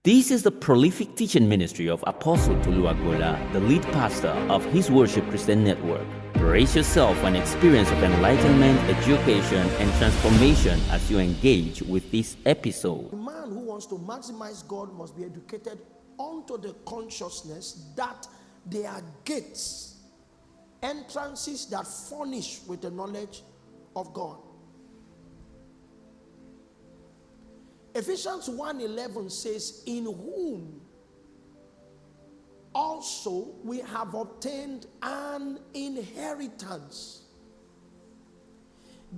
This is the prolific teaching ministry of Apostle Tolu, the lead pastor of His Worship Christian Network. Brace yourself for an experience of enlightenment, education, and transformation as you engage with this episode. A man who wants to maximize God must be educated onto the consciousness that there are gates, entrances that furnish with the knowledge of God. Ephesians 1:11 says, in whom also we have obtained an inheritance,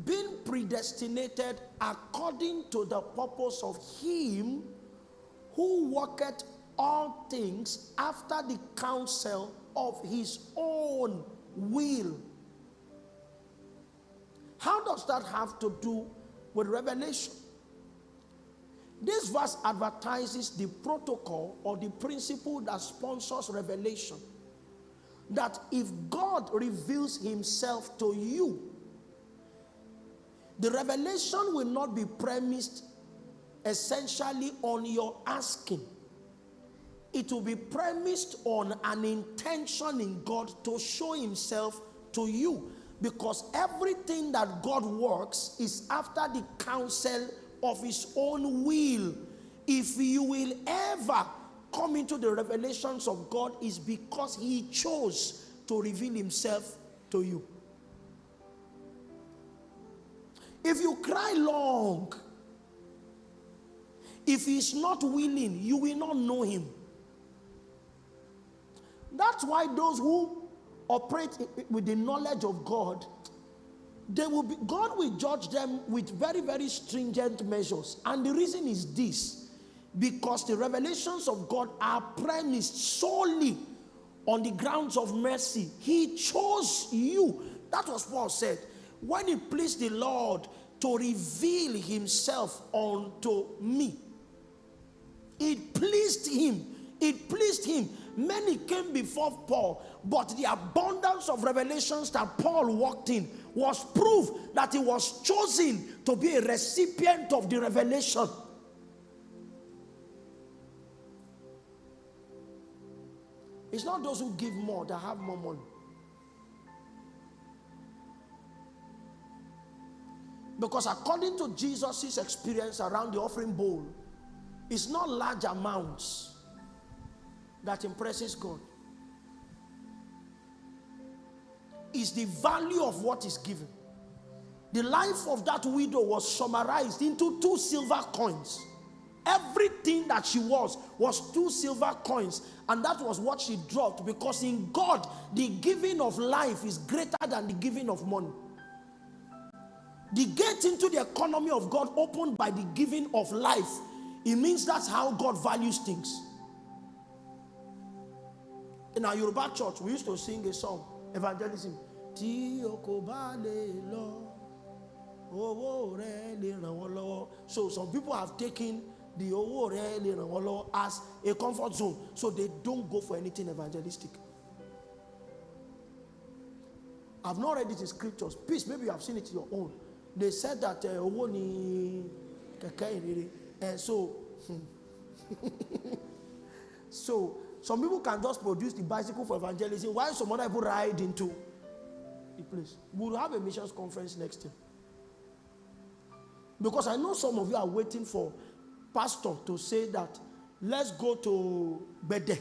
being predestinated according to the purpose of him who worketh all things after the counsel of his own will. How does that have to do with revelation? This verse advertises the protocol or the principle that sponsors revelation. That if God reveals himself to you, the revelation will not be premised essentially on your asking. It will be premised on an intention in God to show himself to you. Because everything that God works is after the counsel of his own will. If you will ever come into the revelations of God, is because he chose to reveal himself to you. If you cry long, if he is not willing, you will not know him. That's why those who operate with the knowledge of God, God will judge them with very, very stringent measures. And the reason is this: because the revelations of God are premised solely on the grounds of mercy. He chose you. That was Paul said. When it pleased the Lord to reveal himself unto me, it pleased him. It pleased him. Many came before Paul, but the abundance of revelations that Paul walked in was proof that he was chosen to be a recipient of the revelation. It's not those who give more that have more money. Because according to Jesus' experience around the offering bowl, it's not large amounts that impresses God. Is the value of what is given. The life of that widow was summarized into 2 silver coins. Everything that she was 2 silver coins, and that was what she dropped, because in God the giving of life is greater than the giving of money. The gate into the economy of God opened by the giving of life. It means that's how God values things. In our Yoruba church, we used to sing a song, evangelism. So some people have taken the as a comfort zone, so they don't go for anything evangelistic. I've not read it in scriptures. Please, maybe you have seen it in your own. They said that and so some people can just produce the bicycle for evangelism, while some other people ride into the place. We'll have a missions conference next year. Because I know some of you are waiting for pastor to say that let's go to Bede,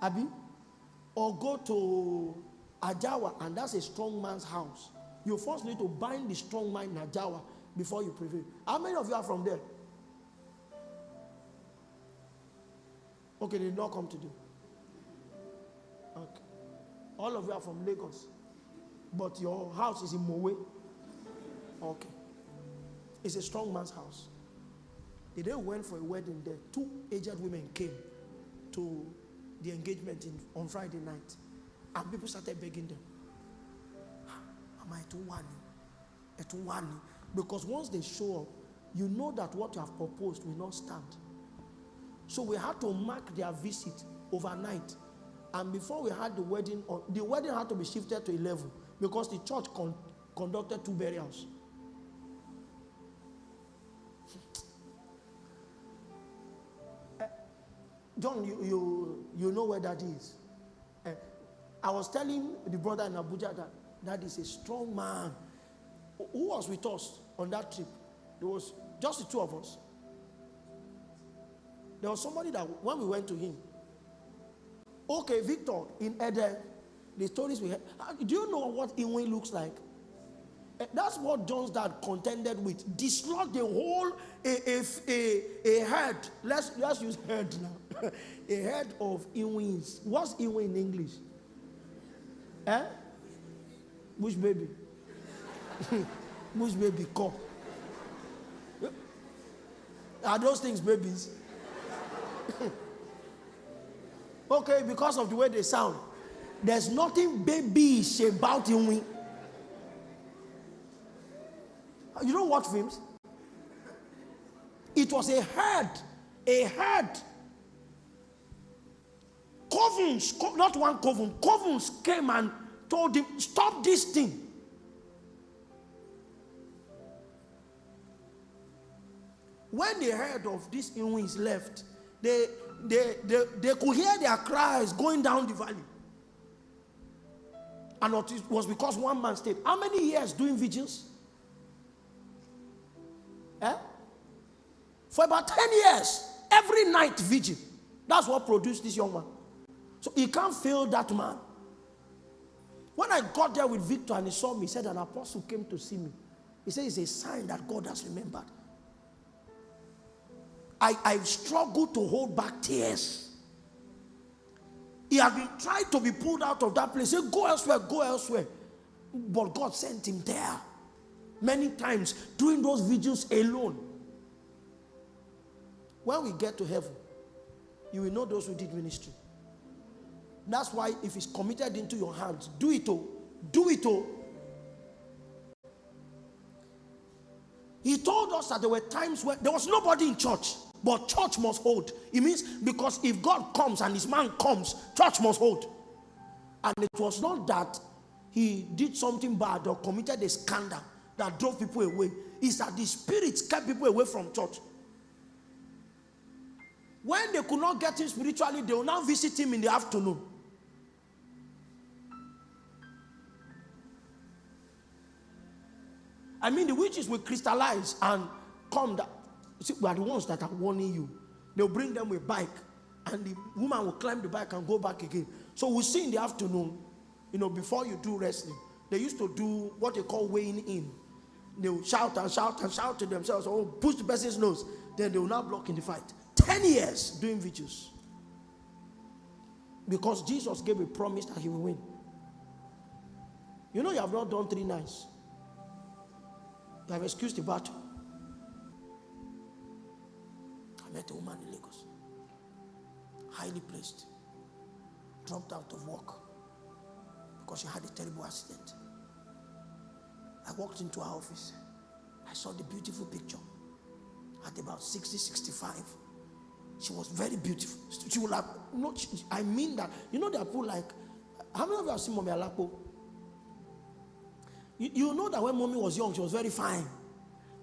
Abi, or go to Ajawa, and that's a strong man's house. You first need to bind the strong man in Ajawa before you prevail. How many of you are from there? Okay, they did not come today. Okay. All of you are from Lagos, but your house is in Mowe. Okay. It's a strong man's house. The day we went for a wedding there, 2 aged women came to the engagement on Friday night, and people started begging them. Am I too one? Because once they show up, you know that what you have proposed will not stand. So we had to mark their visit overnight. And before we had the wedding had to be shifted to 11 because the church conducted 2 burials. John, you know where that is. I was telling the brother in Abuja that that is a strong man. Who was with us on that trip? There was just the two of us. There was somebody that when we went to him, okay, Victor, in Ede, the stories we had. Do you know what Inwe looks like? That's what John's dad contended with. Dislodge the whole a head. Let's use head now. A head of Inwes. What's Inwe in English? Bush baby. Bush baby call. Are those things babies? Okay, because of the way they sound. There's nothing babyish about Inwe. You don't watch films? It was a head. Covens, not one coven, covens came and told him, stop this thing. When they heard of these Inwins left, they could hear their cries going down the valley. And it was because one man stayed. How many years doing vigils? For about 10 years, every night vigil. That's what produced this young man. So he can't fail that man. When I got there with Victor and he saw me, he said an apostle came to see me. He said it's a sign that God has remembered. I struggled to hold back tears. He had been trying to be pulled out of that place. He said, go elsewhere, go elsewhere. But God sent him there. Many times, doing those vigils alone. When we get to heaven, you will know those who did ministry. That's why if it's committed into your hands, do it all. Do it all. He told us that there were times when there was nobody in church, but church must hold. It means because if God comes and his man comes, church must hold. And it was not that he did something bad or committed a scandal that drove people away. It's that the spirits kept people away from church. When they could not get him spiritually, they will now visit him in the afternoon. I mean, the witches will crystallize and come. See, we are the ones that are warning you. They'll bring them with a bike, and the woman will climb the bike and go back again. So we'll see in the afternoon, before you do wrestling, they used to do what they call weighing in. They will shout and shout and shout to themselves, or push the person's nose. Then they will now block in the fight. 10 years doing vigils. Because Jesus gave a promise that he will win. You have not done 3 nights. You have excused the battle. I met a woman in Lagos. Highly placed. Dropped out of work. Because she had a terrible accident. I walked into her office. I saw the beautiful picture. At about 60, 65. She was very beautiful. She will have, I mean that. There are people like, how many of you have seen Mommy Alapo? You know that when Mommy was young, she was very fine.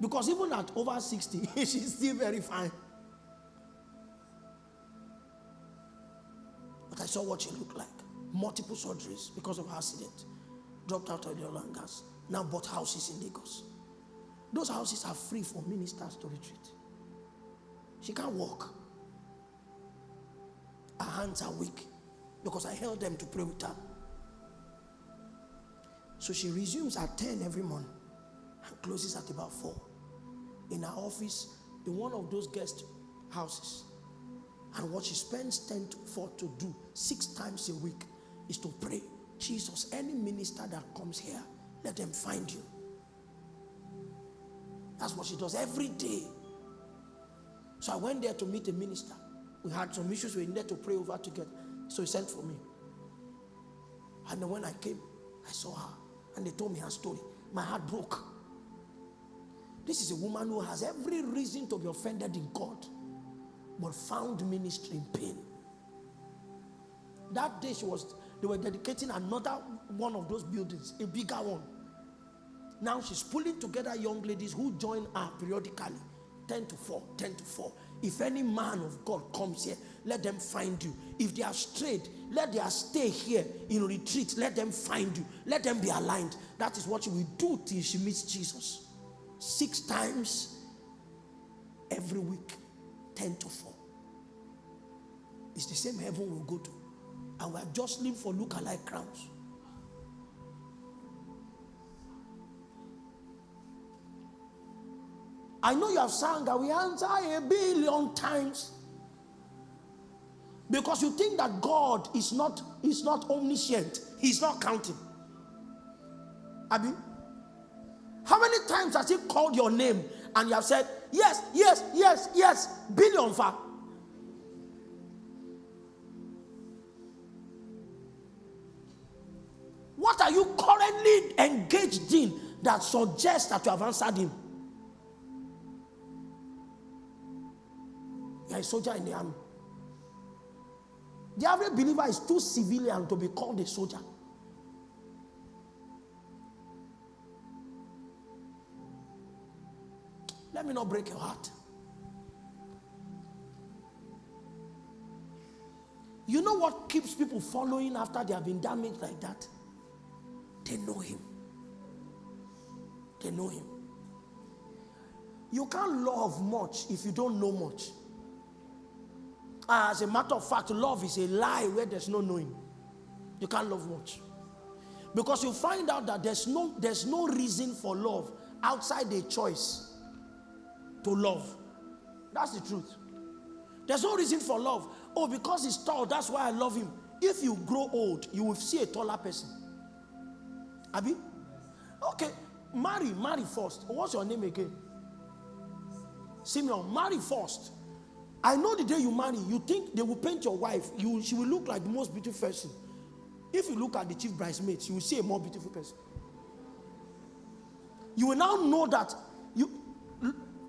Because even at over 60, she's still very fine. But I saw what she looked like. Multiple surgeries because of her accident. Dropped out of the oil and gas. Now bought houses in Lagos. Those houses are free for ministers to retreat. She can't walk. Her hands are weak because I held them to pray with her. So she resumes at 10 every morning and closes at about 4. In her office, in one of those guest houses. And what she spends 10 to 4 to do 6 times a week is to pray, Jesus, any minister that comes here, let them find you. That's what she does every day. So I went there to meet a minister. We had some issues we needed to pray over together. So he sent for me. And then when I came, I saw her. And they told me her story. My heart broke. This is a woman who has every reason to be offended in God, but found ministry in pain. That day they were dedicating another one of those buildings, a bigger one. Now she's pulling together young ladies who join her periodically, 10 to 4, 10 to 4. If any man of God comes here, let them find you. If they are strayed, let their stay here in retreat. Let them find you. Let them be aligned. That is what she will do till she meets Jesus. 6 times every week, 10 to 4. It's the same heaven we'll go to. And we are jostling for look-alike crowns. I know you have sung that we answer 1 billion times. Because you think that God is not omniscient. He's not counting. Abi? How many times has he called your name and you have said, yes, yes, yes, yes, billion far? What are you currently engaged in that suggests that you have answered him? You are a soldier in the army. The average believer is too civilian to be called a soldier. Let me not break your heart. You know what keeps people following after they have been damaged like that? They know him. They know him. You can't love much if you don't know much. As a matter of fact, love is a lie where there's no knowing. You can't love much. Because you find out that there's no reason for love outside a choice to love. That's the truth. There's no reason for love. Oh, because he's tall, that's why I love him. If you grow old, you will see a taller person. Abi? Okay, marry first. What's your name again? Simeon, marry first. I know the day you marry, you think they will paint your wife. She will look like the most beautiful person. If you look at the chief bridesmaids, you will see a more beautiful person. You will now know that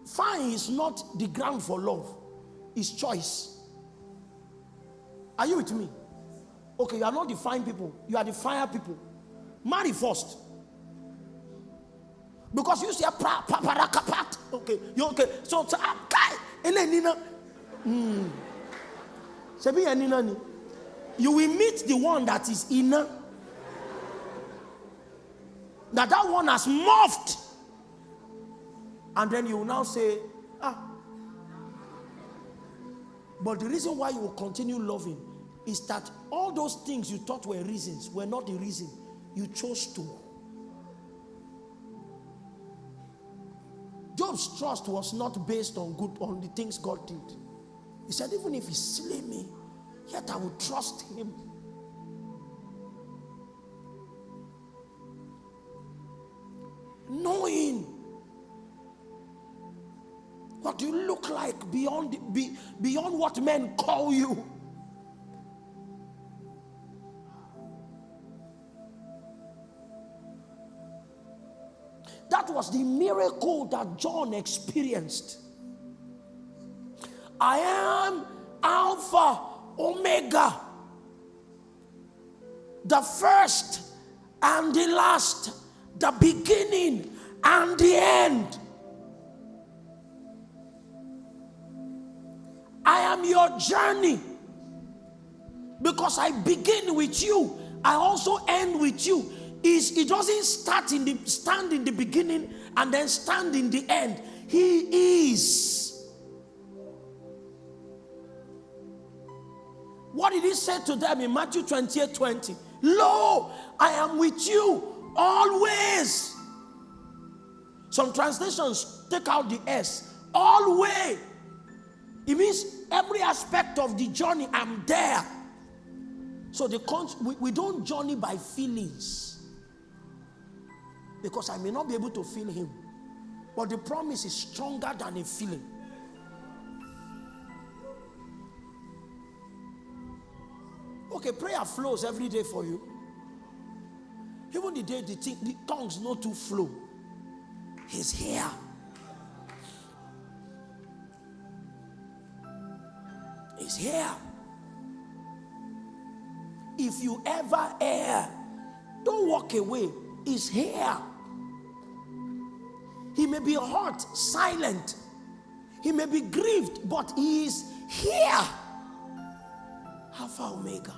fine is not the ground for love. It's choice. Are you with me? Okay, you are not the fine people. You are the fire people. Marry first. Because you say, okay, you okay. So, you will meet the one that is inner. That one has morphed. And then you will now say, But the reason why you will continue loving is that all those things you thought were reasons were not the reason. You chose to. Job's trust was not based on the things God did. He said, even if he slay me, yet I will trust him. Knowing what you look like beyond what men call you. That was the miracle that John experienced. I am Alpha, Omega, the first and the last, the beginning and the end. I am your journey. Because I begin with you, I also end with you. It doesn't stand in the beginning and then stand in the end. He is. What did he say to them in Matthew 28:20? Lo, I am with you always. Some translations take out the S. Always. It means every aspect of the journey, I'm there. So we don't journey by feelings. Because I may not be able to feel him. But the promise is stronger than a feeling. Okay, prayer flows every day for you. Even the day the tongues not to flow. He's here. He's here. If you ever err, don't walk away. He's here. He may be hot, silent. He may be grieved, but he is here. Alpha Omega.